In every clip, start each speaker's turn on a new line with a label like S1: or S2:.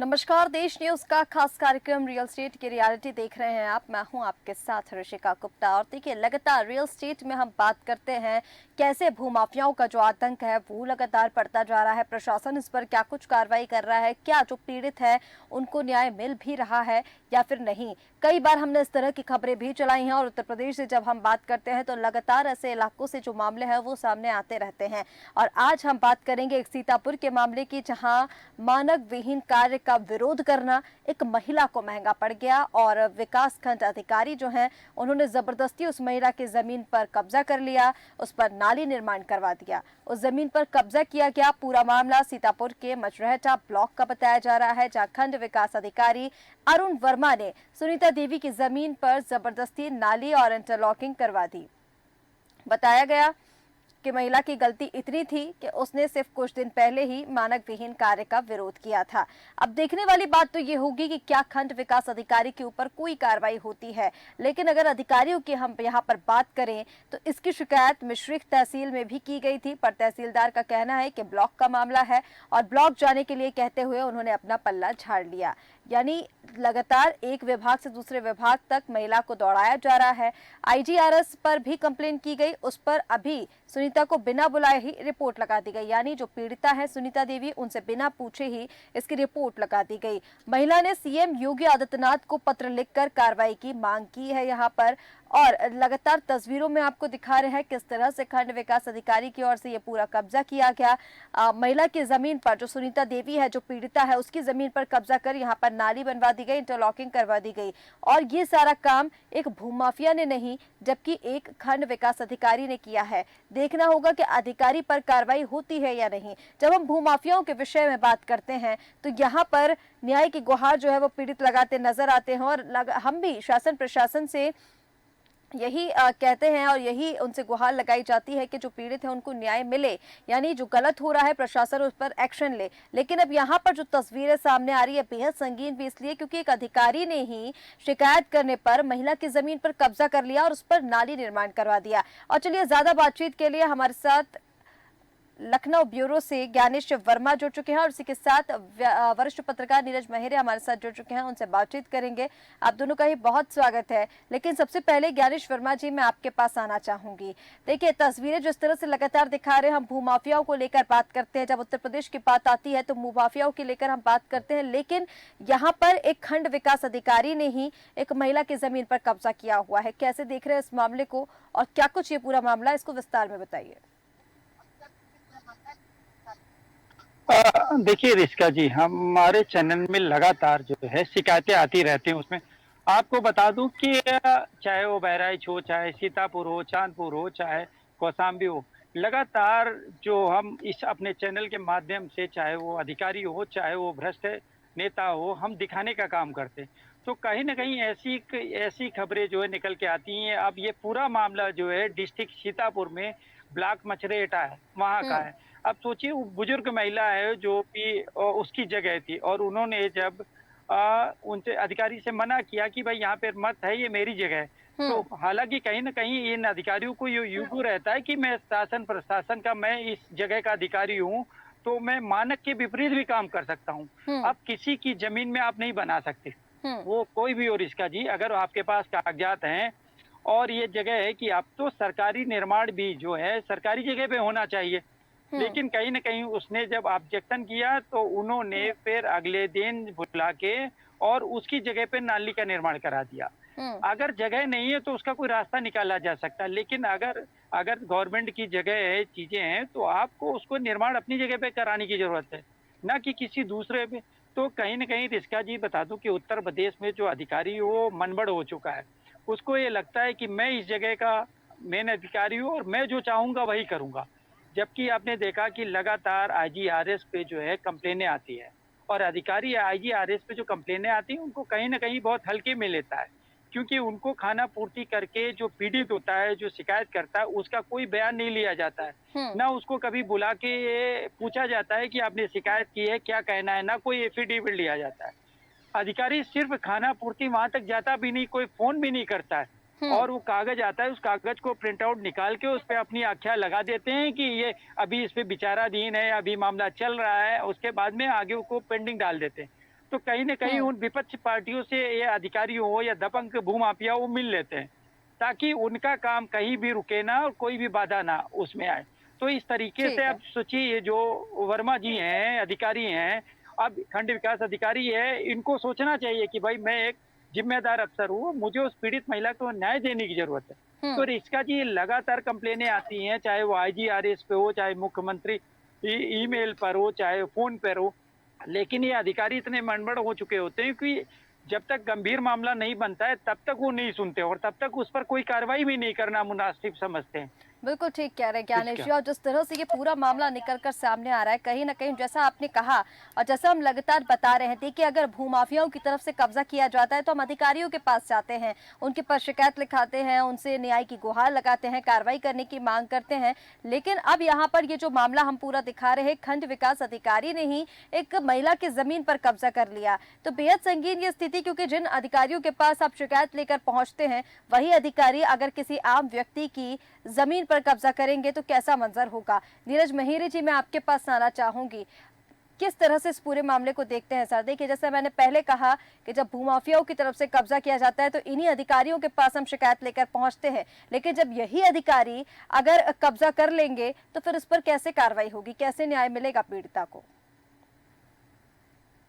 S1: नमस्कार, देश न्यूज का खास कार्यक्रम रियल स्टेट की रियलिटी देख रहे हैं आप। मैं हूं आपके साथ ऋषिका गुप्ता। और देखिए, लगातार रियल स्टेट में हम बात करते हैं कैसे भूमाफियाओं का जो आतंक है वो लगातार बढ़ता जा रहा है। प्रशासन इस पर क्या कुछ कार्रवाई कर रहा है, क्या जो पीड़ित है उनको न्याय मिल भी रहा है या फिर नहीं। कई बार हमने इस तरह की खबरें भी चलाई हैं और उत्तर प्रदेश से जब हम बात करते हैं तो लगातार ऐसे इलाकों से जो मामले हैं वो सामने आते रहते हैं। और आज हम बात करेंगे एक सीतापुर के मामले की, जहां मानव विहीन कार्य का विरोध करना एक महिला को महंगा पड़ गया और विकास खंड अधिकारी जो हैं उन्होंने जबरदस्ती उस महिला की जमीन पर कब्जा कर लिया, उस पर नाली निर्माण करवा दिया। उस जमीन पर कब्जा किया गया। पूरा मामला सीतापुर के मचरहेटा ब्लॉक का बताया जा रहा है, जहां खंड विकास अधिकारी अरुण वर्मा ने सुनीता देवी की जमीन पर जबरदस्ती नाली और इंटरलॉकिंग करवा दी। बताया गया कि महिला की गलती इतनी थी कि उसने सिर्फ कुछ दिन पहले ही मानव विहीन कार्य का विरोध किया था। अब देखने वाली बात तो ये होगी कि क्या खंड विकास अधिकारी के ऊपर कोई कार्रवाई होती है। लेकिन अगर अधिकारियों की हम यहाँ पर बात करें तो इसकी शिकायत मिश्रिख तहसील में भी की गई थी, पर तहसीलदार का कहना है कि ब्लॉक का मामला है और ब्लॉक जाने के लिए कहते हुए उन्होंने अपना पल्ला झाड़ लिया। यानी लगातार एक विभाग से दूसरे विभाग तक महिला को दौड़ाया जा रहा है। आईजीआरएस पर भी कंप्लेन की गई, उस पर अभी सुनीता को बिना बुलाए ही रिपोर्ट लगा दी गई। यानी जो पीड़िता है सुनीता देवी, उनसे बिना पूछे ही इसकी रिपोर्ट लगा दी गई। महिला ने सीएम योगी आदित्यनाथ को पत्र लिखकर कार्रवाई की मांग की है यहाँ पर। और लगातार तस्वीरों में आपको दिखा रहे हैं किस तरह से खंड विकास अधिकारी की ओर से ये पूरा कब्जा किया गया। महिला की जमीन पर, जो सुनीता देवी है जो पीड़िता है, उसकी जमीन पर कब्जा कर यहाँ पर नाली बनवा दी गई, इंटरलॉकिंग करवा दी गई। और ये सारा काम एक भूमाफिया ने नहीं जबकि एक खंड विकास अधिकारी ने किया है। देखना होगा कि अधिकारी पर कार्रवाई होती है या नहीं। जब हम भूमाफियाओं के विषय में बात करते हैं तो यहाँ पर न्याय की गुहार जो है वो पीड़ित लगाते नजर आते हैं। और हम भी शासन प्रशासन से यही कहते हैं और यही उनसे गुहार लगाई जाती है कि जो पीड़ित है उनको न्याय मिले, यानी जो गलत हो रहा है प्रशासन उस पर एक्शन ले। लेकिन अब यहाँ पर जो तस्वीरें सामने आ रही है बेहद संगीन भी इसलिए क्योंकि एक अधिकारी ने ही शिकायत करने पर महिला की जमीन पर कब्जा कर लिया और उस पर नाली निर्माण करवा दिया। और चलिए, ज्यादा बातचीत के लिए हमारे साथ लखनऊ ब्यूरो से ज्ञानेश वर्मा जुड़ चुके हैं और इसी के साथ वरिष्ठ पत्रकार नीरज महिरे हमारे साथ जुड़ चुके हैं, उनसे बातचीत करेंगे। आप दोनों का ही बहुत स्वागत है। लेकिन सबसे पहले ज्ञानेश वर्मा जी, मैं आपके पास आना चाहूंगी। देखिए, तस्वीरें जिस तरह से लगातार दिखा रहे हैं, हम भूमाफियाओं को लेकर बात करते हैं, जब उत्तर प्रदेश की बात आती है तो भूमाफियाओं की लेकर हम बात करते हैं। लेकिन यहाँ पर एक खंड विकास अधिकारी ने ही एक महिला की जमीन पर कब्जा किया हुआ है। कैसे देख रहे हैं इस मामले को और क्या कुछ ये पूरा मामला, इसको विस्तार में बताइए।
S2: देखिए रिश्का जी, हमारे चैनल में लगातार जो है शिकायतें आती रहती हैं। उसमें आपको बता दूं कि चाहे वो बहराइच हो, चाहे सीतापुर हो, चांदपुर हो, चाहे कौशाम्बी हो, लगातार जो हम इस अपने चैनल के माध्यम से, चाहे वो अधिकारी हो, चाहे वो भ्रष्ट नेता हो, हम दिखाने का काम करते हैं। तो कहीं ना कहीं ऐसी खबरें जो है निकल के आती हैं। अब ये पूरा मामला जो है डिस्ट्रिक्ट सीतापुर में ब्लॉक मचरेटा है, वहाँ का है। अब सोचिए, वो बुजुर्ग महिला है जो कि उसकी जगह थी और उन्होंने जब उनसे अधिकारी से मना किया कि भाई यहाँ पे मत है, ये मेरी जगह है। तो हालांकि कहीं ना कहीं इन अधिकारियों को ये यूं रहता है कि मैं शासन प्रशासन का, मैं इस जगह का अधिकारी हूँ, तो मैं मानक के विपरीत भी काम कर सकता हूँ। अब किसी की जमीन में आप नहीं बना सकते, वो कोई भी हो। इसका जी, अगर आपके पास कागजात हैं और ये जगह है कि अब तो सरकारी निर्माण भी जो है सरकारी जगह पे होना चाहिए। लेकिन कहीं न कहीं उसने जब ऑब्जेक्शन किया तो उन्होंने फिर अगले दिन बुला के और उसकी जगह पे नाली का निर्माण करा दिया। अगर जगह नहीं है तो उसका कोई रास्ता निकाला जा सकता है, लेकिन अगर अगर गवर्नमेंट की जगह है, चीजें हैं, तो आपको उसको निर्माण अपनी जगह पे कराने की जरूरत है, ना कि किसी दूसरे पे। तो कहीं न कहीं रिस्का जी बता दूं कि उत्तर प्रदेश में जो अधिकारी वो मनबड़ हो चुका है। उसको ये लगता है कि मैं इस जगह का मेन अधिकारी हूँ और मैं जो चाहूंगा वही करूंगा। जबकि आपने देखा कि लगातार आईजीआरएस पे जो है कंप्लेनें आती है और अधिकारी आईजीआरएस पे जो कंप्लेनें आती हैं उनको कहीं न कहीं बहुत हल्के में लेता है, क्योंकि उनको खाना पूर्ति करके जो पीड़ित होता है, जो शिकायत करता है, उसका कोई बयान नहीं लिया जाता है। ना उसको कभी बुला के पूछा जाता है कि आपने शिकायत की है, क्या कहना है, ना कोई एफिडेविट लिया जाता है। अधिकारी सिर्फ खाना पूर्ति वहां तक जाता भी नहीं, कोई फोन भी नहीं करता है। और वो कागज आता है, उस कागज को प्रिंट आउट निकाल के उस पे अपनी आख्या लगा देते हैं कि ये अभी इस पे विचाराधीन है, अभी मामला चल रहा है, उसके बाद में आगे को पेंडिंग डाल देते हैं। तो कहीं न कहीं उन विपक्ष पार्टियों से ये अधिकारी हो या दबंग भूमाफिया वो मिल लेते हैं, ताकि उनका काम कहीं भी रुके ना और कोई भी बाधा ना उसमें आए। तो इस तरीके से
S1: ठीक है।
S2: अब सोचिए ये जो वर्मा जी हैं, अधिकारी हैं, अब खंड विकास अधिकारी है, इनको सोचना चाहिए कि भाई मैं एक ज़िम्मेदार अफ़सर हूँ, मुझे उस पीड़ित महिला को न्याय देने की ज़रूरत है। तो
S1: हुँ।
S2: रिस्का जी लगातार कंप्लेनें आती हैं, चाहे वो आईजीआरएस पे हो, चाहे मुख्यमंत्री ईमेल पर हो, चाहे फ़ोन पर हो। लेकिन ये अधिकारी इतने मनमड़ हो चुके होते हैं कि जब तक गंभीर मामला नहीं बनता है, तब तक वो नहीं सुनते और तब तक उस पर कोई कार्रवाई भी नहीं करना मुनासिब समझते हैं।
S1: बिल्कुल ठीक कह रहे हैं ज्ञानेश
S2: इसका
S1: जी, और जिस तरह से ये पूरा मामला निकल कर सामने आ रहा है, कहीं न कहीं जैसा आपने कहा और जैसा हम लगातार बता रहे हैं, देखिए अगर भूमाफियाओं की तरफ से कब्जा किया जाता है तो हम अधिकारियों के पास जाते हैं, उनके पास शिकायत लिखाते हैं, उनसे न्याय की गुहार लगाते हैं, कार्रवाई करने की मांग करते हैं। लेकिन अब यहाँ पर ये जो मामला हम पूरा दिखा रहे हैं, खंड विकास अधिकारी ने ही एक महिला की जमीन पर कब्जा कर लिया। तो बेहद संगीन ये स्थिति, क्योंकि जिन अधिकारियों के पास आप शिकायत लेकर पहुंचते हैं, वही अधिकारी अगर किसी आम व्यक्ति की जमीन पर कब्जा करेंगे तो कैसा मंजर होगा। नीरज महिरी जी, मैं आपके पास आना चाहूंगी, किस तरह से इस पूरे मामले को देखते हैं सर? देखिए जैसे मैंने पहले कहा कि जब भूमाफियाओं की तरफ से कब्जा किया जाता है तो इन्हीं अधिकारियों के पास हम शिकायत लेकर पहुंचते हैं, लेकिन जब यही अधिकारी अगर कब्जा कर लेंगे तो फिर इस पर कैसे कार्रवाई होगी, कैसे न्याय मिलेगा पीड़िता को?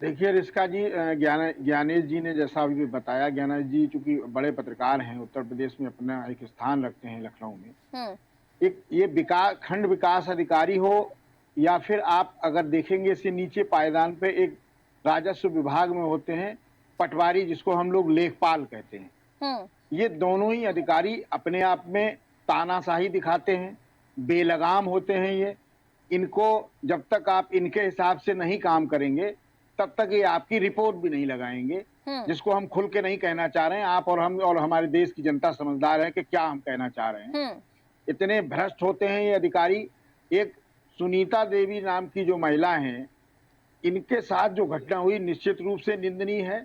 S3: देखिए रिस्का जी, ज्ञानेश जी ने जैसा अभी बताया, ज्ञानेश जी चूंकि बड़े पत्रकार हैं, उत्तर प्रदेश में अपना एक स्थान रखते हैं लखनऊ में।
S1: हम्म।
S3: एक ये विकास खंड विकास अधिकारी हो या फिर आप अगर देखेंगे इससे नीचे पायदान पे एक राजस्व विभाग में होते हैं पटवारी, जिसको हम लोग लेखपाल कहते हैं।
S1: हम्म।
S3: ये दोनों ही अधिकारी अपने आप में तानाशाही दिखाते हैं, बेलगाम होते हैं। ये इनको जब तक आप इनके हिसाब से नहीं काम करेंगे तब तक ये आपकी रिपोर्ट भी नहीं लगाएंगे, जिसको हम खुल के नहीं कहना चाह रहे हैं। आप और हम और हमारे देश की जनता समझदार है कि क्या हम कहना चाह रहे हैं। इतने भ्रष्ट होते हैं ये अधिकारी। एक सुनीता देवी नाम की जो महिला हैं, इनके साथ जो घटना हुई निश्चित रूप से निंदनीय है।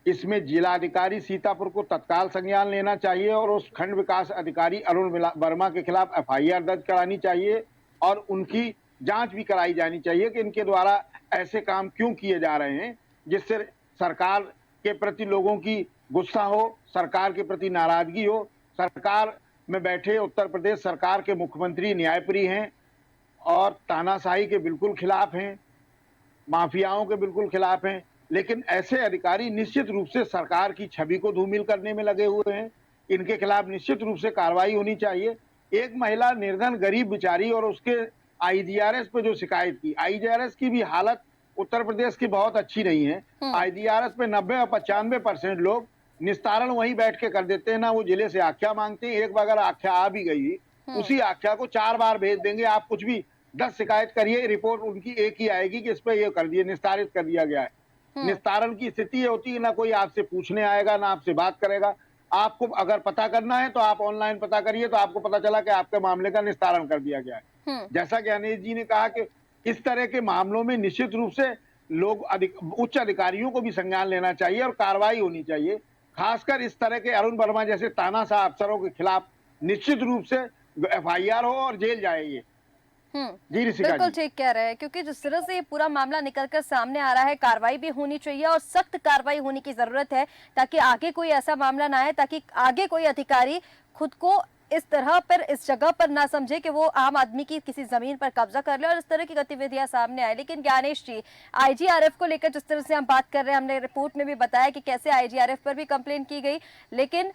S3: इसमें जिलाधिकारी सीतापुर को तत्काल संज्ञान लेना चाहिए और उस खंड विकास अधिकारी अरुण वर्मा के खिलाफ एफआईआर दर्ज करानी चाहिए और उनकी जांच भी कराई जानी चाहिए कि इनके द्वारा ऐसे काम क्यों किए जा रहे हैं, जिससे सरकार के प्रति लोगों की गुस्सा हो, सरकार के प्रति नाराजगी हो। सरकार में बैठे उत्तर प्रदेश सरकार के मुख्यमंत्री न्यायप्रिय हैं और तानाशाही के बिल्कुल खिलाफ हैं, माफियाओं के बिल्कुल खिलाफ हैं, लेकिन ऐसे अधिकारी निश्चित रूप से सरकार की छवि को धूमिल करने में लगे हुए हैं। इनके खिलाफ निश्चित रूप से कार्रवाई होनी चाहिए। एक महिला निर्धन गरीब बेचारी और उसके आईजीआरएस पे जो शिकायत की, आईजीआरएस की भी हालत उत्तर प्रदेश की बहुत अच्छी नहीं है। आईजीआरएस पे 90 और 95% लोग निस्तारण वहीं बैठ के कर देते हैं, ना वो जिले से आख्या मांगते हैं। एक बार अगर आख्या आ भी गई, उसी आख्या को 4 बार भेज देंगे। आप कुछ भी 10 शिकायत करिए, रिपोर्ट उनकी एक ही आएगी कि इस पे ये कर दिए, निस्तारित कर दिया गया है। निस्तारण की स्थिति ये होती है ना कोई आपसे पूछने आएगा ना आपसे बात करेगा। आपको अगर पता करना है तो आप ऑनलाइन पता करिए, तो आपको पता चला कि आपके मामले का निस्तारण कर दिया गया है। जैसा ज्ञानेश जी ने कहा कि इस तरह के मामलों में निश्चित रूप से लोग उच्च अधिकारियों को भी संज्ञान लेना चाहिए और कार्रवाई होनी चाहिए। खासकर इस तरह के अरुण वर्मा जैसे तानाशाह अफसरों के खिलाफ निश्चित रूप से एफआईआर हो और जेल जाए ये। जी ऋषिका
S1: बिल्कुल
S3: जी।
S1: ठीक कह रहे हैं, क्योंकि जिस तरह से ये पूरा मामला निकलकर सामने आ रहा है, कार्रवाई भी होनी चाहिए और सख्त कार्रवाई होने की जरूरत है, ताकि आगे कोई ऐसा मामला ना आए, ताकि आगे कोई अधिकारी खुद को इस तरह पर इस जगह पर ना समझे कि वो आम आदमी की किसी जमीन पर कब्जा कर ले और इस तरह की गतिविधियां सामने आए। लेकिन ज्ञानेश जी, आईजीआरएफ को लेकर जिस तरह से हम बात कर रहे हैं, हमने रिपोर्ट में भी बताया कि कैसे आईजीआरएफ पर भी कंप्लेंट की गई, लेकिन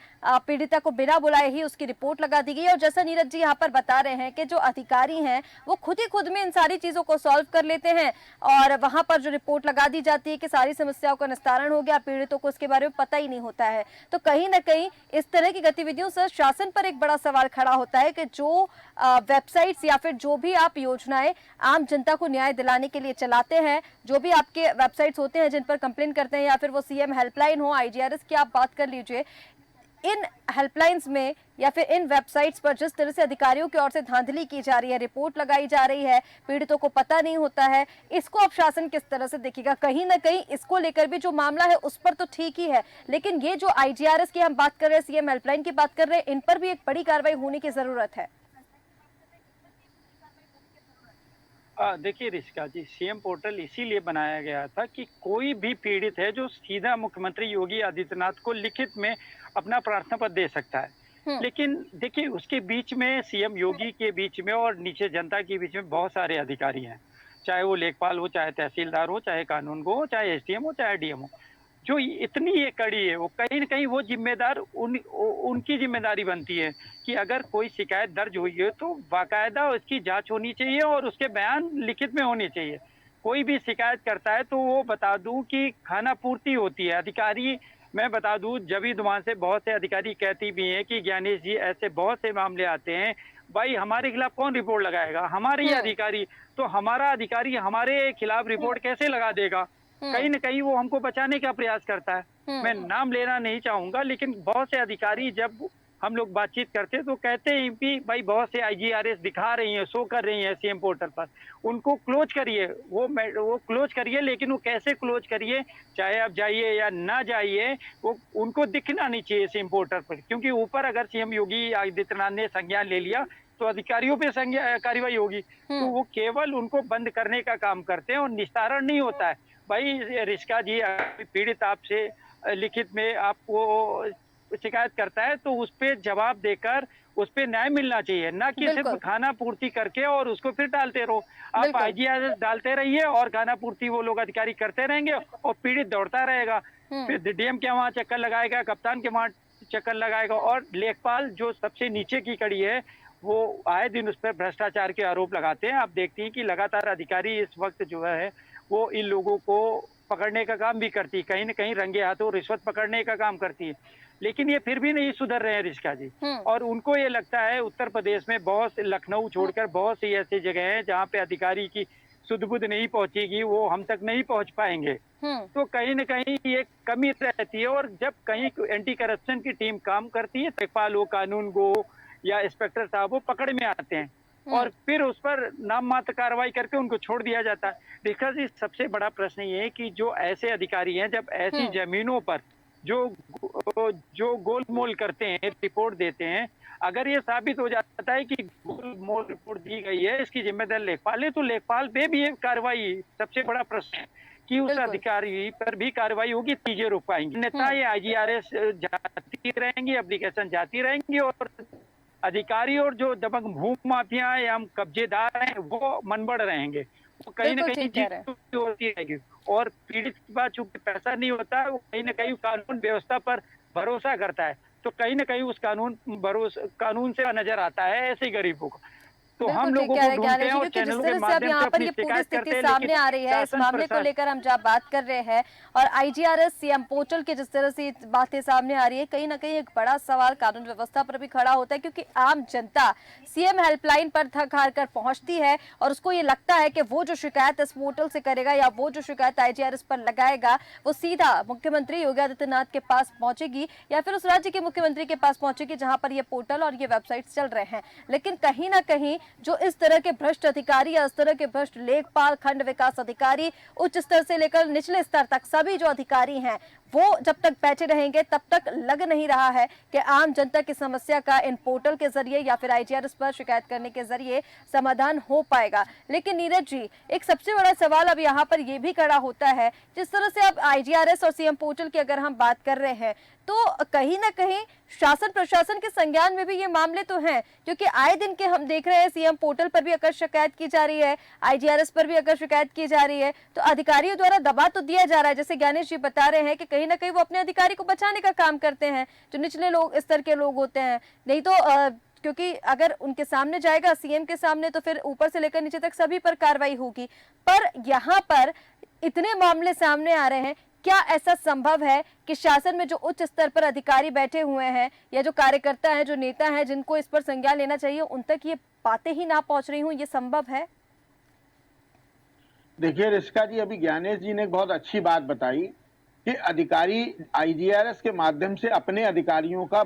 S1: पीड़िता को बिना बुलाए ही उसकी रिपोर्ट लगा दी गई। और जैसा नीरज जी यहाँ पर बता रहे हैं कि जो अधिकारी हैं वो खुद ही खुद में इन सारी चीजों को सॉल्व कर लेते हैं और वहां पर जो रिपोर्ट लगा दी जाती है कि सारी समस्याओं का निस्तारण हो गया, पीड़ितों को उसके बारे में पता ही नहीं होता है। तो कहीं ना कहीं इस तरह की गतिविधियों से शासन पर एक बड़ा सवाल खड़ा होता है कि जो वेबसाइट्स या फिर जो भी आप योजनाएं आम जनता को न्याय दिलाने के लिए चलाते हैं, जो भी आपके वेबसाइट्स होते हैं जिन पर कंप्लेन करते हैं, या फिर वो सीएम हेल्पलाइन हो, आईजीआरएस की आप बात कर लीजिए, इन हेल्पलाइंस में या फिर इन वेबसाइट्स पर जिस तरह से अधिकारियों की ओर से धांधली की जा रही है, रिपोर्ट लगाई जा रही है, पीड़ितों को पता नहीं होता है, इसको अब शासन किस तरह से देखेगा? कहीं ना कहीं इसको लेकर भी जो मामला है उस पर तो ठीक ही है, लेकिन ये जो आईजीआरएस की हम बात कर रहे हैं, सीएम हेल्पलाइन की बात कर रहे हैं, इन पर भी एक बड़ी कार्रवाई होने की जरूरत है।
S2: देखिए रिश्का जी, सीएम पोर्टल इसीलिए बनाया गया था कि कोई भी पीड़ित है जो सीधा मुख्यमंत्री योगी आदित्यनाथ को लिखित में अपना प्रार्थना पत्र दे सकता है।
S1: हुँ,
S2: लेकिन देखिए उसके बीच में सीएम योगी के बीच में और नीचे जनता के बीच में बहुत सारे अधिकारी हैं। चाहे वो लेखपाल हो, चाहे तहसीलदार हो, चाहे कानूनगो हो, चाहे एसडीएम हो, चाहे डीएम हो। जो इतनी ये कड़ी है, वो कहीं न कहीं वो ज़िम्मेदार उनकी ज़िम्मेदारी बनती है कि अगर कोई शिकायत दर्ज हुई है, तो बाकायदा उसकी जाँच होनी चाहिए और उसके बयान लिखित में होने चाहिए। कोई भी शिकायत करता है, तो वो बता दूँ कि खानापूर्ति होती है। अधिकारी मैं बता दूँ, जभी दुकान से बहुत से अधिकारी कहती भी हैं कि ज्ञानेश जी ऐसे बहुत से मामले आते हैं, भाई हमारे खिलाफ कौन रिपोर्ट लगाएगा? हमारे ही
S1: हुँ,
S2: अधिकारी, तो हमारा अधिकारी हमारे खिलाफ रिपोर्ट कैसे लगा देगा?
S1: हुँ,
S2: कहीं न कहीं वो हमको बचाने का प्रयास करता है। मैं
S1: हुँ,
S2: नाम लेना नहीं चाहूँगा, लेकिन बहुत से अधिकारी जब हम लोग बातचीत करते हैं तो कहते हैं कि भाई बहुत से आईजीआरएस दिखा रही हैं, शो कर रही हैं सीएम पोर्टल पर। उनको क्लोज़ करिए, वो क्लोज़ करिए, लेकिन वो कैसे क्लोज़ करिए, चाहे आप जाइए या ना जाइए, वो उनको दिखना नहीं चाहिए सीएम पोर्टल पर। क्योंकि ऊपर अगर सीएम योगी आदित्यनाथ ने संज्ञान ले लिया, तो अधिकारियों पे कार्रवाई होगी। तो
S1: हुँ,
S2: वो केवल उनको बंद करने का काम करते हैं और निस्तारण नहीं होता है। भाई रिश्का जी, अगर पीड़ित आपसे लिखित में आपको शिकायत करता है, तो उस पे जवाब देकर उस पे न्याय मिलना चाहिए, ना कि सिर्फ
S1: बिल्कुल,
S2: खाना पूर्ति करके और उसको फिर डालते रहो। आप
S1: बिल्कुल।
S2: आईजीआरएस डालते रहिए और खाना पूर्ति वो लोग अधिकारी करते रहेंगे और पीड़ित दौड़ता रहेगा।
S1: हुँ,
S2: फिर डीएम के वहाँ चक्कर लगाएगा, कप्तान के वहाँ चक्कर लगाएगा और लेखपाल जो सबसे नीचे की कड़ी है, वो आए दिन उस पर भ्रष्टाचार के आरोप लगाते हैं। आप देखती हैं कि लगातार अधिकारी इस वक़्त जो है, वो इन लोगों को पकड़ने का काम भी करती है, कहीं न कहीं रंगे हाथों रिश्वत पकड़ने का काम करती है। लेकिन ये फिर भी नहीं सुधर रहे हैं रिश्का जी।
S1: हुँ,
S2: और उनको ये लगता है उत्तर प्रदेश में बहुत लखनऊ छोड़कर बहुत सी ऐसी जगह हैं जहाँ पे अधिकारी की सुध-बुध नहीं पहुँचेगी, वो हम तक नहीं पहुँच पाएँगे।
S1: हुँ,
S2: तो कहीं न कहीं ये कमी रहती है और जब कहीं एंटी करप्शन की टीम काम करती है, लेखपाल हो, कानूनगो हो या इंस्पेक्टर साहब हो, पकड़ में आते हैं
S1: हुँ,
S2: और फिर उस पर नाम मात्र कार्रवाई करके उनको छोड़ दिया जाता है। देखा जी, सबसे बड़ा प्रश्न ये है कि जो ऐसे अधिकारी हैं, जब ऐसी
S1: हुँ,
S2: ज़मीनों पर जो जो गोलमोल करते हैं, रिपोर्ट देते हैं, अगर ये साबित हो जाता है कि गोलमोल रिपोर्ट दी गई है, इसकी ज़िम्मेदार लेखपाल है, तो लेखपाल पे भी ये कार्रवाई, सबसे बड़ा प्रश्न है कि उस
S1: बिल्कुल।
S2: अधिकारी पर भी कार्रवाई होगी, चीजें रुक पाएंगी। अन्यथा
S1: हुँ,
S2: ये आईजीआरएस जाती रहेंगी, एप्लीकेशन जाती रहेंगी और अधिकारी और जो दबंग भू माफिया या हम कब्जेदार हैं, वो मनबड़ रहेंगे। वो कहीं न
S1: बिल्कुल
S2: कहीं
S1: ठीक कह
S2: चीज़
S1: रहे हैं।
S2: होती रहेगी और पीड़ित के पास चूँकि पैसा नहीं होता है, वो कहीं न कहीं कानून व्यवस्था पर भरोसा करता है। तो कहीं न कहीं उस कानून से नज़र आता है ऐसे गरीबों को। तो
S1: बिल्कुल
S2: हम
S1: ठीक
S2: लोगों
S1: कह
S2: को
S1: रहे हैं
S2: ढूँढते
S1: ज्ञानेश
S2: हैं
S1: जी,
S2: और
S1: क्योंकि जिस
S2: चैनलों के
S1: तरह से अब
S2: माध्यम से
S1: यहाँ पर
S2: अपनी
S1: ये पूरी
S2: शिकायत
S1: स्थिति
S2: करते हैं, लेकिन
S1: सामने आ रही है, इस
S2: शासन
S1: मामले को
S2: प्रशासन
S1: लेकर हम जहाँ बात कर रहे हैं और आईजीआरएस सीएम पोर्टल की जिस तरह से ये बातें सामने आ रही है, कहीं ना कहीं एक बड़ा सवाल कानून व्यवस्था पर भी खड़ा होता है, क्योंकि आम जनता सीएम हेल्पलाइन पर थक हार कर पहुंचती है और उसको ये लगता है कि वो जो शिकायत इस पोर्टल से करेगा या वो जो शिकायत आईजीआरएस पर लगाएगा, वो सीधा मुख्यमंत्री योगी आदित्यनाथ के पास पहुंचेगी या फिर उस राज्य के मुख्यमंत्री के पास पहुंचेगी जहां पर ये पोर्टल और ये वेबसाइट चल रहे हैं। लेकिन कहीं ना कहीं जो इस तरह के भ्रष्ट अधिकारी या इस तरह के भ्रष्ट लेखपाल, खंड विकास अधिकारी, उच्च स्तर से लेकर निचले स्तर तक सभी जो अधिकारी हैं, वो जब तक बैठे रहेंगे तब तक लग नहीं रहा है कि आम जनता की समस्या का इन पोर्टल के जरिए या फिर आईजीआरएस पर शिकायत करने के जरिए समाधान हो पाएगा। लेकिन नीरज जी, एक सबसे बड़ा सवाल अब यहाँ पर यह भी खड़ा होता है, जिस तरह से अब आईजीआरएस और सीएम पोर्टल की अगर हम बात कर रहे हैं, तो कहीं ना कहीं शासन प्रशासन के संज्ञान में भी ये मामले तो हैं, क्योंकि आए दिन के हम देख रहे हैं सीएम पोर्टल पर भी अगर शिकायत की जा रही है, आईजीआरएस पर भी अगर शिकायत की जा रही है, तो अधिकारियों द्वारा दबा तो दिया जा रहा है। जैसे ज्ञानेश जी बता रहे हैं कि कहीं ना कहीं वो अपने अधिकारी को बचाने का काम करते हैं, जो निचले लोग स्तर के लोग होते हैं। नहीं तो क्योंकि अगर उनके सामने जाएगा सीएम के सामने, तो फिर ऊपर से लेकर नीचे तक सभी पर कार्रवाई होगी। पर यहाँ पर इतने मामले सामने आ रहे हैं, क्या ऐसा संभव है कि शासन में जो उच्च स्तर पर अधिकारी बैठे हुए हैं या जो कार्यकर्ता हैं, जो नेता हैं, जिनको इस पर संज्ञान लेना चाहिए, उन तक ये बातें ही ना पहुंच रही हूं, ये संभव है?
S3: देखिए रिश्का जी, अभी ज्ञानेश जी ने एक बहुत अच्छी बात बताई कि अधिकारी आईजीआरएस के माध्यम से अपने अधिकारियों का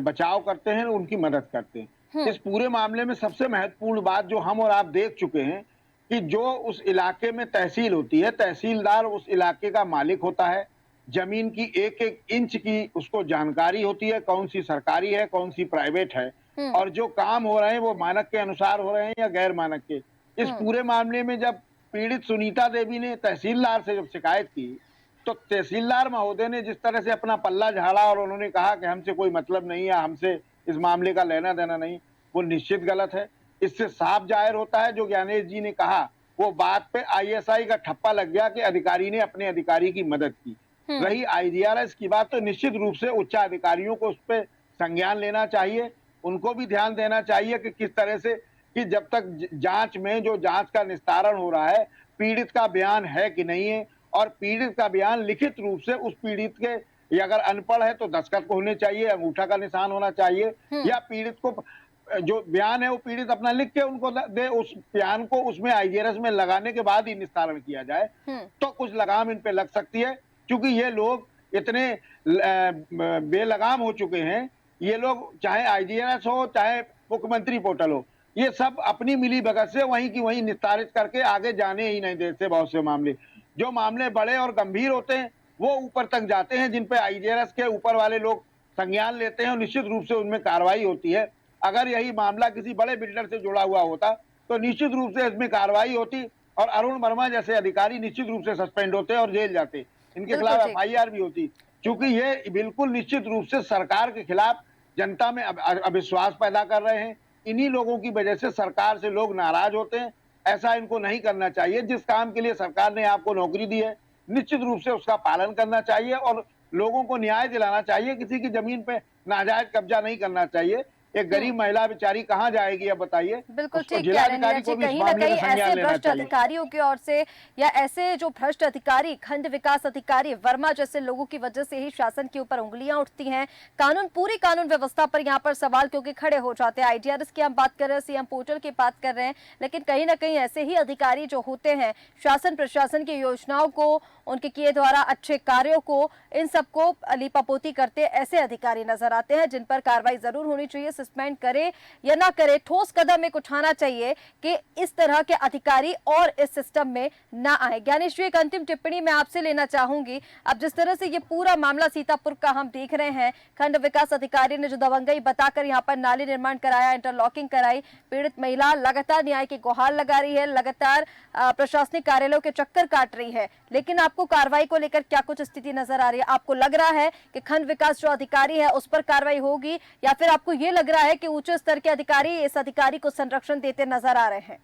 S3: बचाव करते हैं, उनकी मदद करते हैं।
S1: हम्म,
S3: इस पूरे मामले में सबसे महत्वपूर्ण बात जो हम और आप देख चुके हैं कि जो उस इलाके में तहसील होती है, तहसीलदार उस इलाके का मालिक होता है। जमीन की एक एक इंच की उसको जानकारी होती है, कौन सी सरकारी है, कौन सी प्राइवेट है
S1: हम्म,
S3: और जो काम हो रहे हैं वो मानक के अनुसार हो रहे हैं या गैर मानक के। इस पूरे मामले में जब पीड़ित सुनीता देवी ने तहसीलदार से जब शिकायत की, तो तहसीलदार महोदय ने जिस तरह से अपना पल्ला झाड़ा और उन्होंने कहा कि हमसे कोई मतलब नहीं है, हमसे इस मामले का लेना देना नहीं, वो निश्चित गलत है। इससे साफ जाहिर होता है जो ज्ञानेश जी ने कहा, वो बात पे आईएसआई का ठप्पा लग गया कि अधिकारी ने अपने अधिकारी की मदद की। रही आईजीआरएस की बात, तो निश्चित रूप से उच्च अधिकारियों को उस पर संज्ञान लेना चाहिए, उनको भी ध्यान देना चाहिए कि किस तरह से, कि जब तक जांच में जो जांच का निस्तारण हो रहा है, पीड़ित का बयान है कि नहीं है, और पीड़ित का बयान लिखित रूप से उस पीड़ित के, या अगर अनपढ़ है तो दस्तखत होने चाहिए, अंगूठा का निशान होना चाहिए, या पीड़ित को जो बयान है वो पीड़ित अपना लिख के उनको दे, उस बयान को उसमें आईजीआरएस में लगाने के बाद ही निस्तारण किया जाए, तो कुछ लगाम इन पे लग सकती है। क्योंकि ये लोग इतने बेलगाम हो चुके हैं, ये लोग चाहे आईजीआरएस हो चाहे मुख्यमंत्री पोर्टल हो, ये सब अपनी मिली भगत से वहीं की वहीं निस्तारित करके आगे जाने ही नहीं देते। बहुत से मामले, जो मामले बड़े और गंभीर होते हैं, वो ऊपर तक जाते हैं, जिन पे आईजीआरएस के ऊपर वाले लोग संज्ञान लेते हैं और निश्चित रूप से उनमें कार्रवाई होती है। अगर यही मामला किसी बड़े बिल्डर से जुड़ा हुआ होता तो निश्चित रूप से इसमें कार्रवाई होती और अरुण वर्मा जैसे अधिकारी निश्चित रूप से सस्पेंड होते और जेल जाते, इनके खिलाफ एफआईआर भी होती। क्योंकि ये बिल्कुल निश्चित रूप से सरकार के खिलाफ जनता में अविश्वास पैदा कर रहे हैं। इन्हीं लोगों की वजह से सरकार से लोग नाराज होते हैं। ऐसा इनको नहीं करना चाहिए। जिस काम के लिए सरकार ने आपको नौकरी दी है, निश्चित रूप से उसका पालन करना चाहिए और लोगों को न्याय दिलाना चाहिए। किसी की जमीन पे नाजायज कब्जा नहीं करना चाहिए। एक गरीब महिला बेचारी कहाँ जाएगी, अब बताइए।
S1: बिल्कुल ठीक कह रहे हैं जी। कहीं ना कहीं ऐसे भ्रष्ट अधिकारियों की ओर से, या ऐसे जो भ्रष्ट अधिकारी, खंड विकास अधिकारी वर्मा जैसे लोगों की वजह से ही शासन के ऊपर उंगलियां उठती हैं। पूरी कानून व्यवस्था पर यहाँ पर सवाल क्योंकि खड़े हो जाते हैं। आईजीआरएस की हम बात कर रहे हैं, सीएम पोर्टल की बात कर रहे हैं, लेकिन कहीं ना कहीं ऐसे ही अधिकारी जो होते हैं, शासन प्रशासन की योजनाओं को, उनके किए द्वारा अच्छे कार्यों को, इन सबको लीपापोती करते ऐसे अधिकारी नजर आते हैं, जिन पर कार्रवाई जरूर होनी चाहिए। सस्पेंड करे या ना करे, ठोस कदम एक उठाना चाहिए कि इस तरह के अधिकारी और इस सिस्टम में ना आए। ज्ञानेश जी, एक अंतिम टिप्पणी मैं आपसे लेना चाहूंगी। अब जिस तरह से ये पूरा मामला सीतापुर का हम देख रहे हैं, खंड विकास अधिकारी ने जो दबंगई बताकर यहाँ पर नाली निर्माण कराया, इंटरलॉकिंग कराई, पीड़ित महिला लगातार न्याय की गुहार लगा रही है, लगातार प्रशासनिक कार्यालयों के चक्कर काट रही है, लेकिन आपको कार्रवाई को लेकर क्या कुछ स्थिति नजर आ रही है? आपको लग रहा है कि खंड विकास जो अधिकारी है उस पर कार्रवाई होगी, या फिर आपको ये लग रहा है कि उच्च स्तर के अधिकारी इस अधिकारी को संरक्षण देते नजर आ रहे हैं?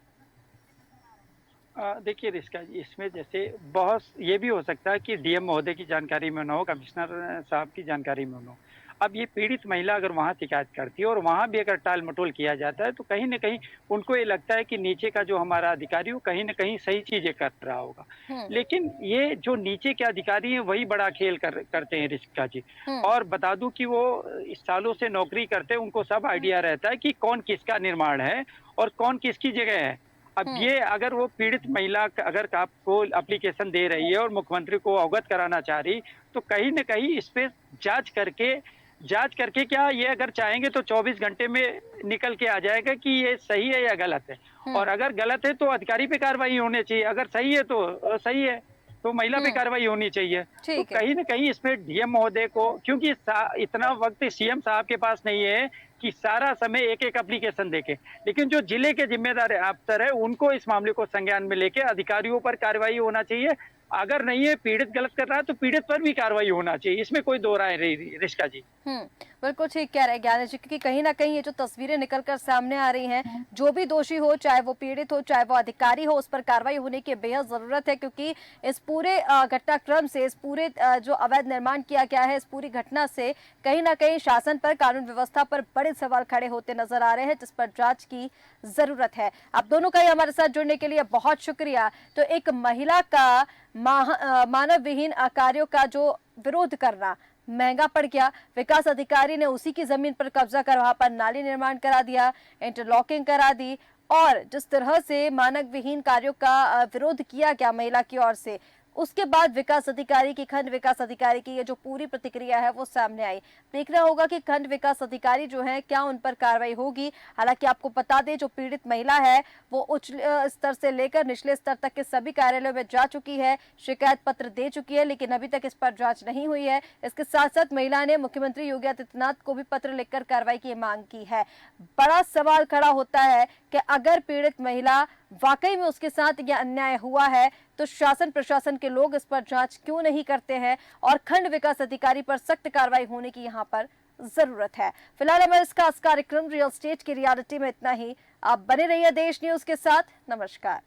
S2: देखिए रिस्का जी, इसमें जैसे बहुत ये भी हो सकता है कि डीएम महोदय की जानकारी में न हो, कमिश्नर साहब की जानकारी में न हो। अब ये पीड़ित महिला अगर वहाँ शिकायत करती है और वहाँ भी अगर टाल मटोल किया जाता है, तो कहीं न कहीं उनको ये लगता है कि नीचे का जो हमारा अधिकारी हो कहीं न कहीं सही चीजें कर रहा होगा। लेकिन ये जो नीचे के अधिकारी हैं वही बड़ा खेल करते हैं रिस्का जी। और बता दूं कि वो इस सालों से नौकरी करते हैं, उनको सब आइडिया रहता है कि कौन किसका निर्माण है और कौन किसकी जगह है। अब ये अगर वो पीड़ित महिला अगर आपको एप्लीकेशन दे रही है और मुख्यमंत्री को अवगत कराना चाह रही, तो कहीं न कहीं इस पे जांच करके क्या ये अगर चाहेंगे तो 24 घंटे में निकल के आ जाएगा कि ये सही है या गलत है। और अगर गलत है तो अधिकारी पे कार्रवाई होनी चाहिए, अगर सही है तो सही है, तो महिला पे कार्रवाई होनी चाहिए। तो कहीं न कहीं इसमें डीएम महोदय को, क्योंकि इतना वक्त सीएम साहब के पास नहीं है कि सारा समय एक एक एप्लीकेशन देके, लेकिन जो जिले के जिम्मेदार अफसर है उनको इस मामले को संज्ञान में लेके अधिकारियों पर कार्रवाई होना चाहिए। अगर नहीं है, पीड़ित गलत कर रहा है तो पीड़ित पर भी कार्रवाई होना चाहिए, इसमें कोई दो राय नहीं रिश्का जी।
S1: बिल्कुल ठीक कह रहे हैं ज्ञानेश जी, क्योंकि कहीं ना कहीं ये जो तस्वीरें निकलकर सामने आ रही हैं, जो भी दोषी हो, चाहे वो पीड़ित हो चाहे वो अधिकारी हो, उस पर कार्रवाई होने की बेहद जरूरत है। क्योंकि इस पूरे घटनाक्रम से, इस पूरे जो अवैध निर्माण किया गया है, इस पूरी घटना से कहीं ना कहीं शासन पर, कानून व्यवस्था पर बड़े सवाल खड़े होते नजर आ रहे हैं, जिस पर जांच की जरूरत है। आप दोनों का ही हमारे साथ जुड़ने के लिए बहुत शुक्रिया। तो एक महिला का मानव विहीन कार्यों का जो विरोध करना महंगा पड़ गया, विकास अधिकारी ने उसी की जमीन पर कब्जा कर वहां पर नाली निर्माण करा दिया, इंटरलॉकिंग करा दी, और जिस तरह से मानव विहीन कार्यों का विरोध किया गया महिला की ओर से, उसके बाद विकास अधिकारी की, खंड विकास अधिकारी की ये जो पूरी प्रतिक्रिया है वो सामने आई। देखना होगा कि खंड विकास अधिकारी जो है क्या उन पर कार्रवाई होगी। हालांकि आपको बता दें, जो पीड़ित महिला है वो उच्च स्तर से लेकर निचले स्तर तक के सभी कार्यालयों में जा चुकी है, शिकायत पत्र दे चुकी है, लेकिन अभी तक इस पर जांच नहीं हुई है। इसके साथ साथ महिला ने मुख्यमंत्री योगी आदित्यनाथ को भी पत्र लिखकर कार्रवाई की मांग की है। बड़ा सवाल खड़ा होता है कि अगर पीड़ित महिला वाकई में उसके साथ यह अन्याय हुआ है तो शासन प्रशासन के लोग इस पर जांच क्यों नहीं करते हैं और खंड विकास अधिकारी पर सख्त कार्रवाई होने की यहाँ पर जरूरत है। फिलहाल हमारे इस खास कार्यक्रम रियल स्टेट की रियलिटी में इतना ही। आप बने रहिए देश न्यूज के साथ। नमस्कार।